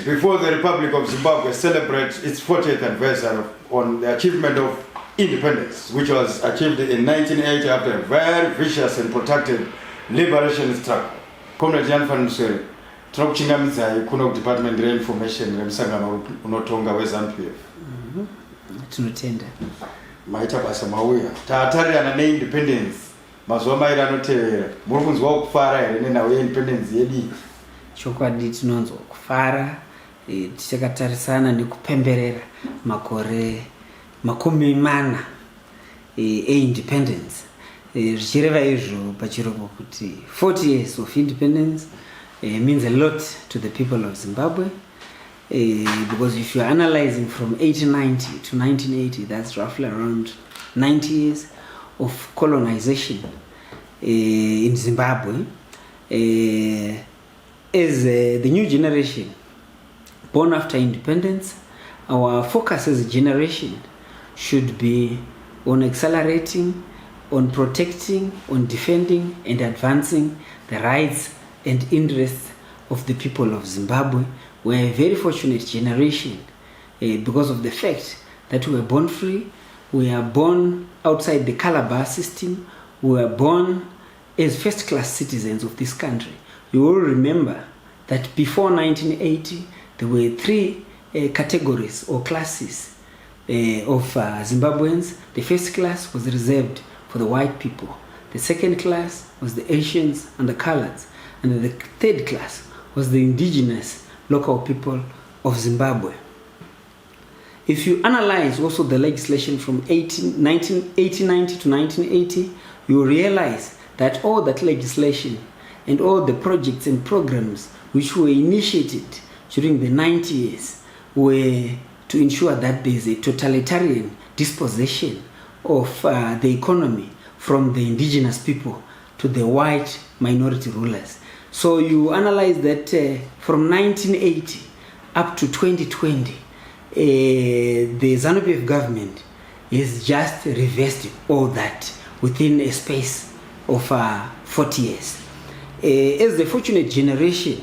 before the Republic of Zimbabwe celebrates its 40th anniversary on the achievement of independence, which was achieved in 1980 after a very vicious and protracted liberation struggle. Hon Jenfan Muswere, tinokuchingamidza kuno Department of Information remusangano unotonga weZANU-PF. Tinotenda. Maita basa mauya. Taatarirana neindependence. Mazuva mairi anotevera. Muri kunzwa kufara here nenawo yeindependence yedu. Chokwadi tinonzwa kufara, tichakatarisana nekupemberera makore makumi mana independence. Zvichireva izvo pachirungu kuti 40 years of independence means a lot to the people of Zimbabwe. Because if you're analyzing from 1890 to 1980, that's roughly around 90 years of colonization in Zimbabwe. As the new generation born after independence, our focus as a generation should be on accelerating, on protecting, on defending and advancing the rights and interests of the people of Zimbabwe. We're a very fortunate generation because of the fact that we were born free, we are born outside the caliber system, we were born as first-class citizens of this country. You all remember that before 1980, there were three categories or classes of Zimbabweans. The first class was reserved for the white people. The second class was the Asians and the coloreds. And the third class was the indigenous local people of Zimbabwe. If you analyze also the legislation from 1890 to 1980, you realize that all that legislation and all the projects and programs which were initiated during the 90 years were to ensure that there is a totalitarian disposition of the economy from the indigenous people to the white minority rulers. So you analyze that from 1980 up to 2020, the ZANU-PF government is just reversed all that within a space of 40 years. As the fortunate generation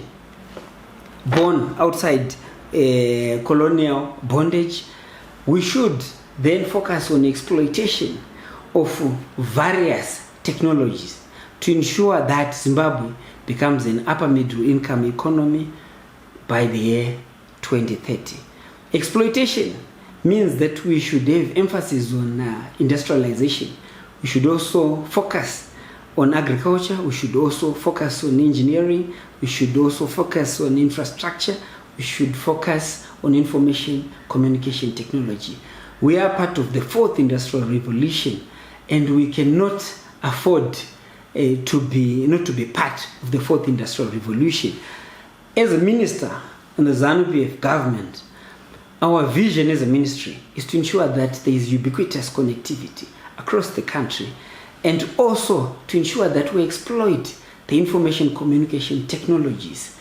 born outside colonial bondage, we should then focus on exploitation of various technologies to ensure that Zimbabwe becomes an upper middle income economy by the year 2030. Exploitation means that we should have emphasis on industrialization. We should also focus on agriculture. We should also focus on engineering. We should also focus on infrastructure. We should focus on information communication technology. We are part of the fourth industrial revolution, and we cannot afford not to be part of the fourth industrial revolution. As a minister in the ZANU-PF government, our vision as a ministry is to ensure that there is ubiquitous connectivity across the country, and also to ensure that we exploit the information communication technologies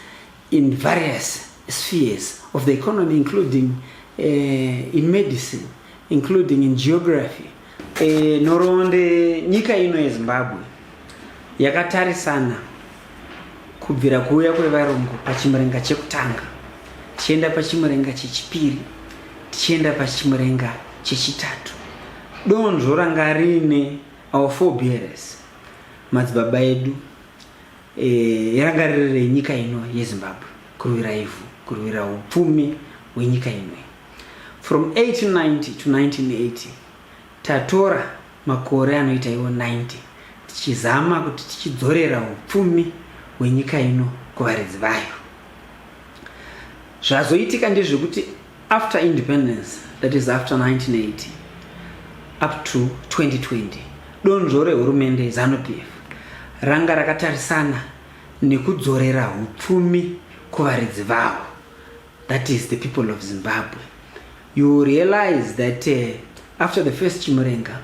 in various spheres of the economy, including in medicine, including in geography. Noronde nyika ino yeZimbabwe yakatarisana kubvira kuuya kwevarungu pachimurenga chekutanga, tichienda pachimurenga chechipiri, tichienda pachimurenga chechitatu. Donzvo ranga rine our forebears, madzibaba edu, ranga riri nyika ino yeZimbabwe, kurwira ivhu, kurwira upfumi hwenyika ino. From 1890 to 1980, tatora makore anoita iwo 90, tichizama kuti tichidzorera upfumi hwenyika ino kuvaridzi vayo. Zvazoitika ndezvekuti after independence, that is after 1980 up to 2020, donzvo rehurumende ZANU-PF ranga rakatarisana nekudzorera upfumi kuvaridzi vavo, that is the people of Zimbabwe. You realize that after the first chimurenga,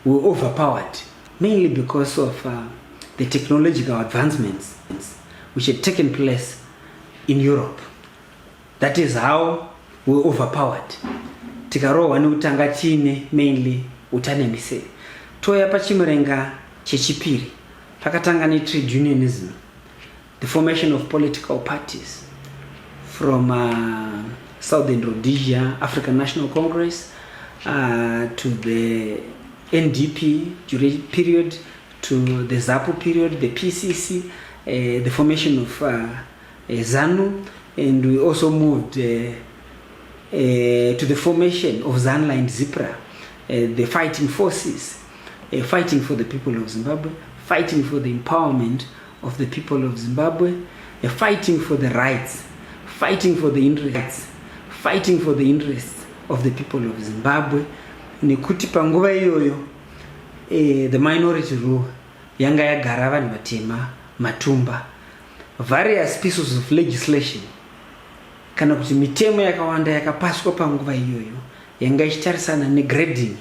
we were overpowered, mainly because of the technological advancements which had taken place in Europe. That is how we were overpowered. Tikarohwa nekutanga tiine mainly utanemiseri. Toya pachimurenga chechipiri, pakatanga netrade unionism, the formation of political parties from Southern Rhodesia, African National Congress, to the NDP period, to the ZAPU period, the PCC, the formation of ZANU, and we also moved to the formation of ZANU and ZIPRA, the fighting forces, fighting for the people of Zimbabwe, fighting for the empowerment of the people of Zimbabwe, fighting for the rights, fighting for the interests, fighting for the interests of the people of Zimbabwe. Nekuti panguva iyoyo the minority rule yanga yagara vanhu vatema matumba, various pieces of legislation kana kuti mitemo yakawanda yakapaswa panguva iyoyo yanga ichitarisana negrading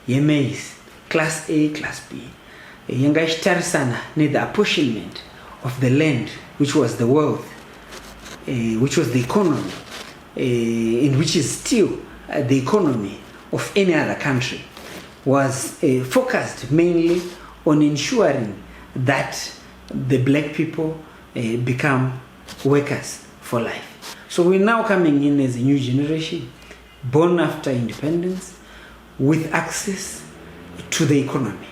yemaize class A, class B, yanga ichitarisana the apportionment of the land, which was the wealth, which was the economy, in which is still the economy of any other country, was focused mainly on ensuring that the black people become workers for life. So we're now coming in as a new generation, born after independence, with access to the economy,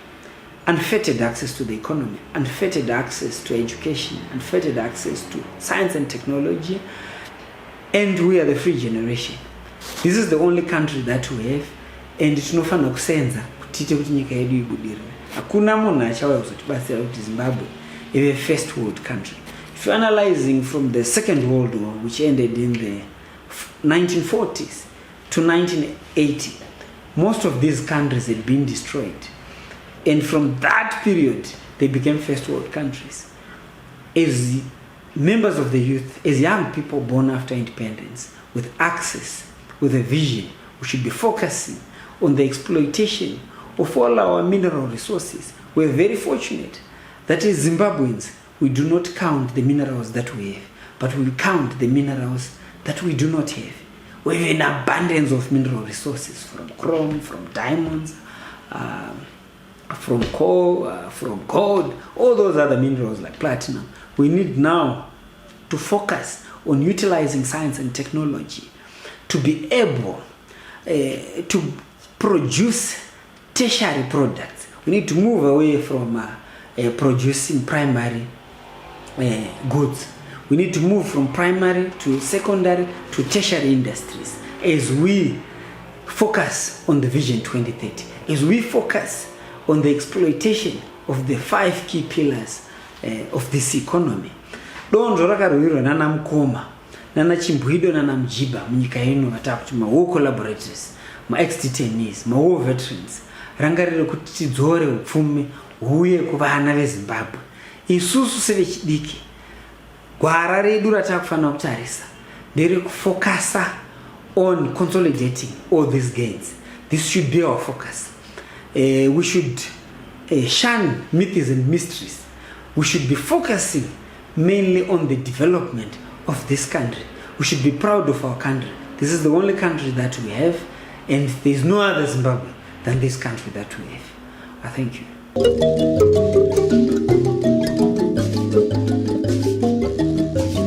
unfettered access to the economy, unfettered access to education, unfettered access to science and technology, and we are the free generation. This is the only country that we have, and tinofana kusenza kutite kuti nyika yedu ibudirire. Hakuna munhu achauya kuzotibatsira kuti Zimbabwe ive first world country. If you're analyzing from the Second World War, which ended in the 1940s to 1980, most of these countries had been destroyed. And from that period, they became first world countries. As members of the youth, as young people born after independence, with access, with a vision, we should be focusing on the exploitation of all our mineral resources. We're very fortunate that as Zimbabweans, we do not count the minerals that we have, but we count the minerals that we do not have. We have an abundance of mineral resources, from chrome, from diamonds, from coal, from gold, all those other minerals like platinum. We need now to focus on utilizing science and technology to be able to produce tertiary products. We need to move away from producing primary goods. We need to move from primary to secondary to tertiary industries as we focus on the Vision 2030, as we focus on the exploitation of the 5 key pillars of this economy. Donzvo rakaroverwa nana Mukoma, nana Chimbwido, nana Mujiba munyika ino vatakuti ma-war collaborators, ma-ex-detainees, ma-war veterans, ranga riri kuti tidzore upfumi huye kuvana veZimbabwe. Isusu sevechidiki, gwara redu ratakufanira kutarisa ndere kufocasa on consolidating all these gains. This should be our focus. We should shun myths and mysteries. We should be focusing mainly on the development of this country. We should be proud of our country. This is the only country that we have, and there is no other Zimbabwe than this country that we have. I thank you.